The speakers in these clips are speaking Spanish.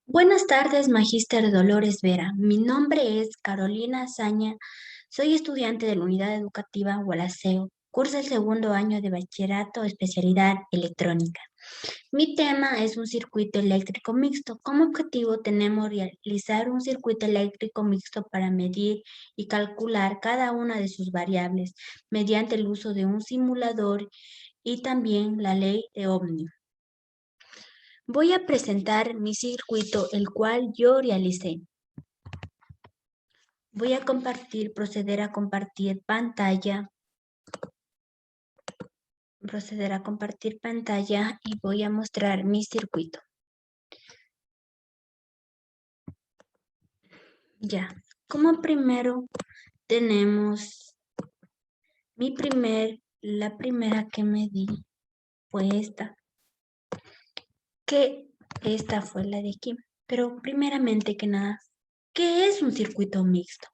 Buenas tardes, Magíster Dolores Vera. Mi nombre es Carolina Azaña. Soy estudiante de la Unidad Educativa Gualaceo. Curso el segundo año de bachillerato, especialidad electrónica. Mi tema es un circuito eléctrico mixto. Como objetivo tenemos realizar un circuito eléctrico mixto para medir y calcular cada una de sus variables mediante el uso de un simulador y también la ley de Ohms. Voy a presentar mi circuito, el cual yo realicé. Voy a proceder a compartir pantalla. Y voy a mostrar mi circuito. Ya, como primero tenemos la primera que me di fue esta, que esta fue la de aquí. Pero primeramente que nada, ¿qué es un circuito mixto?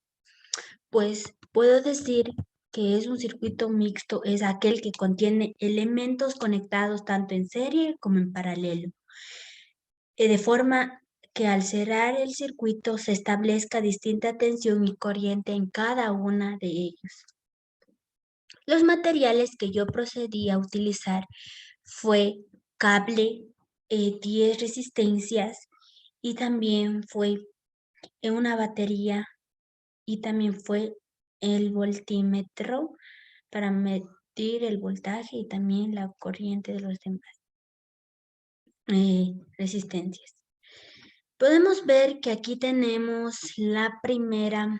Pues puedo decir que es un circuito mixto, es aquel que contiene elementos conectados tanto en serie como en paralelo, de forma que al cerrar el circuito se establezca distinta tensión y corriente en cada una de ellos. Los materiales que yo procedí a utilizar fue cable, 10 resistencias y también fue una batería y también fue el voltímetro para medir el voltaje y también la corriente de los demás resistencias. Podemos ver que aquí tenemos la primera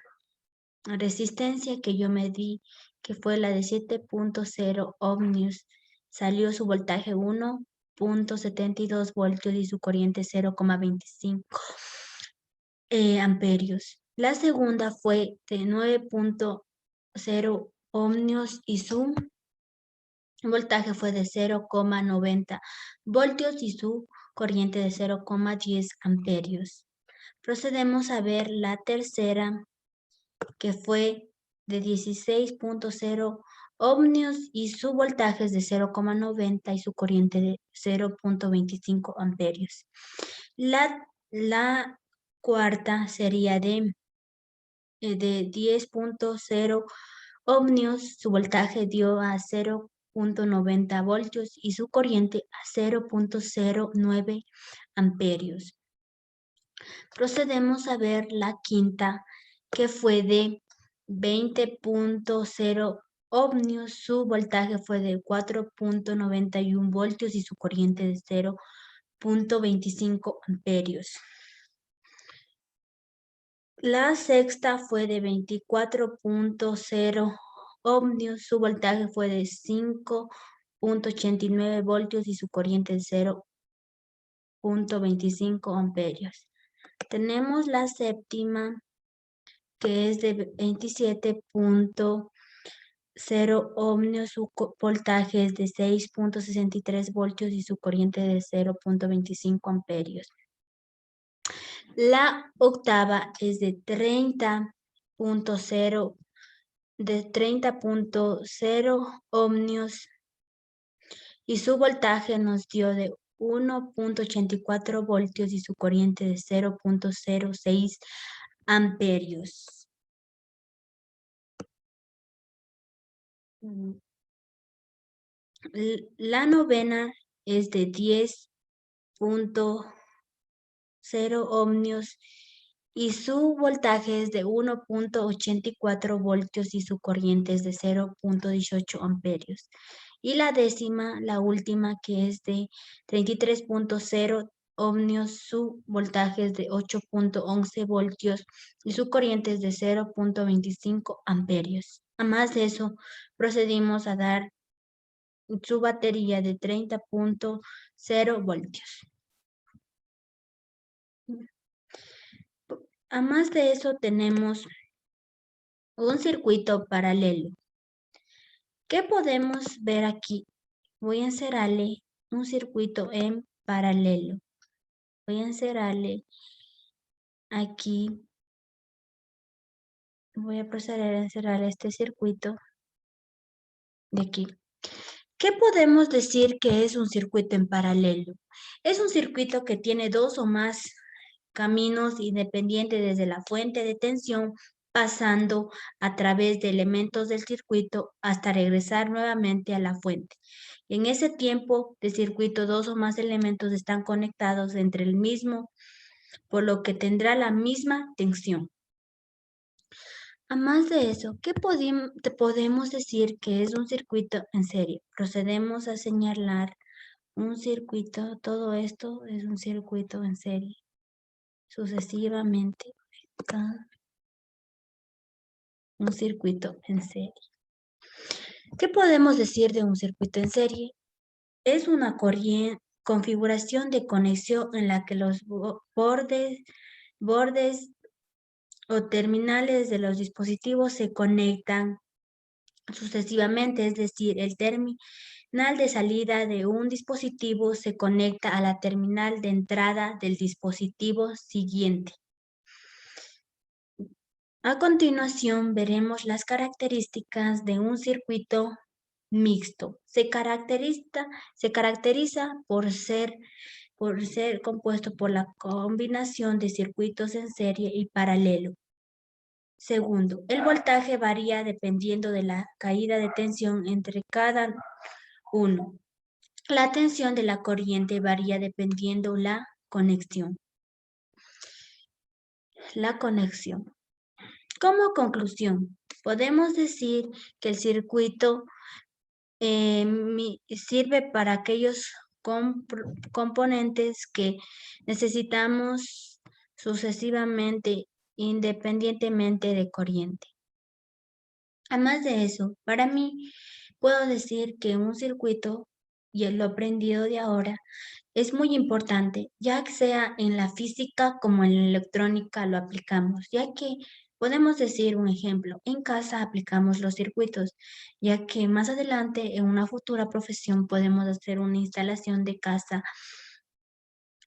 resistencia que yo medí, que fue la de 7.0 ohmios. Salió su voltaje 1.72 voltios y su corriente 0,25 amperios. La segunda fue de 9.0 ohmios y su voltaje fue de 0,90 voltios y su corriente de 0,10 amperios. Procedemos a ver la tercera, que fue de 16.0 ohmios y su voltaje es de 0,90 y su corriente de 0,25 amperios. La cuarta sería de 10.0 ohmios, su voltaje dio a 0,90 voltios y su corriente a 0,09 amperios. Procedemos a ver la quinta, que fue de 20.0 ohmios, su voltaje fue de 4.91 voltios y su corriente de 0,25 amperios. La sexta fue de 24.0 ohmios, su voltaje fue de 5.89 voltios y su corriente de 0,25 amperios. Tenemos la séptima, que es de 27.0 ohmios, su voltaje es de 6.63 voltios y su corriente de 0,25 amperios. La octava es de 30.0 ohmios y su voltaje nos dio de 1.84 voltios y su corriente de 0,06 amperios. La novena es de 10.0 ohmios y su voltaje es de 1.84 voltios y su corriente es de 0,18 amperios. Y la décima, la última, que es de 33.0 ohmios, su voltaje es de 8.11 voltios y su corriente es de 0,25 amperios. Además de eso, procedimos a dar su batería de 30.0 voltios. Además de eso, tenemos un circuito paralelo. ¿Qué podemos ver aquí? Voy a encerrarle un circuito en paralelo. Voy a encerrarle aquí. Voy a proceder a encerrar este circuito de aquí. ¿Qué podemos decir que es un circuito en paralelo? Es un circuito que tiene dos o más caminos independientes desde la fuente de tensión, pasando a través de elementos del circuito hasta regresar nuevamente a la fuente. En ese tiempo de circuito, dos o más elementos están conectados entre el mismo, por lo que tendrá la misma tensión. A más de eso, ¿qué podemos decir que es un circuito en serie? Procedemos a señalar un circuito, todo esto es un circuito en serie, sucesivamente, un circuito en serie. ¿Qué podemos decir de un circuito en serie? Es una configuración de conexión en la que los bordes o terminales de los dispositivos se conectan sucesivamente, es decir, el terminal de salida de un dispositivo se conecta a la terminal de entrada del dispositivo siguiente. A continuación veremos las características de un circuito mixto. Se caracteriza por ser compuesto por la combinación de circuitos en serie y paralelo. Segundo, el voltaje varía dependiendo de la caída de tensión entre cada uno. La tensión de la corriente varía dependiendo la conexión. Como conclusión, podemos decir que el circuito sirve para aquellos componentes que necesitamos sucesivamente, independientemente de corriente. Además de eso, para mí, puedo decir que un circuito, y lo aprendido de ahora, es muy importante, ya que sea en la física como en la electrónica lo aplicamos, ya que podemos decir un ejemplo, en casa aplicamos los circuitos, ya que más adelante en una futura profesión podemos hacer una instalación de casa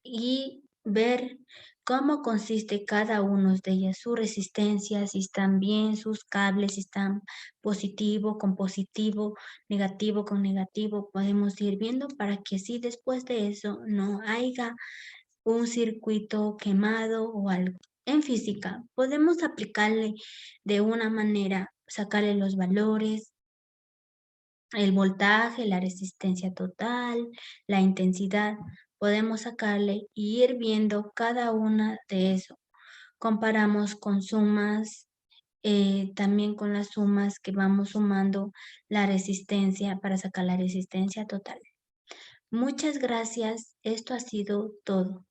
y ver cómo consiste cada uno de ellas, su resistencia, si están bien, sus cables, si están positivo con positivo, negativo con negativo, podemos ir viendo para que así después de eso no haya un circuito quemado o algo. En física, podemos aplicarle de una manera, sacarle los valores, el voltaje, la resistencia total, la intensidad, podemos sacarle y ir viendo cada una de eso. Comparamos con sumas, también con las sumas que vamos sumando la resistencia para sacar la resistencia total. Muchas gracias. Esto ha sido todo.